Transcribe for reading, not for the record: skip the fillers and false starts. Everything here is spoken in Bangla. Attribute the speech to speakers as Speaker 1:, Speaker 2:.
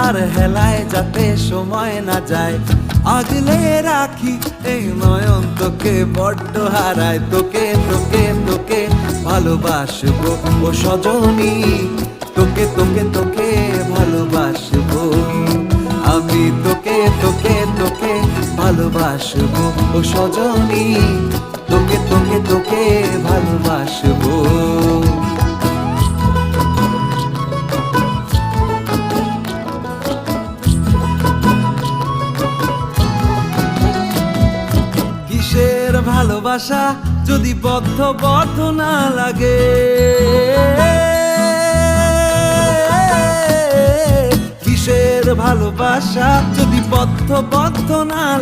Speaker 1: আর হেলায় যাতে সময় না যায়, আগলে রাখি এই নয়ন তোকে বড্ড হারায়। তোকে তোকে তোকে ভালোবাসবো ও সজনী, তোকে তোকে তোকে ভালোবাসবো আমি, তোকে তোকে তোকে ভালোবাসবো ও সজনী, তোকে তোকে তোকে ভালোবাসবো। কিসের ভালোবাসা যদি বদ্ধ বদ্ধ না লাগে, কিসের ভালোবাসা যদি বদ্ধ বদ্ধ না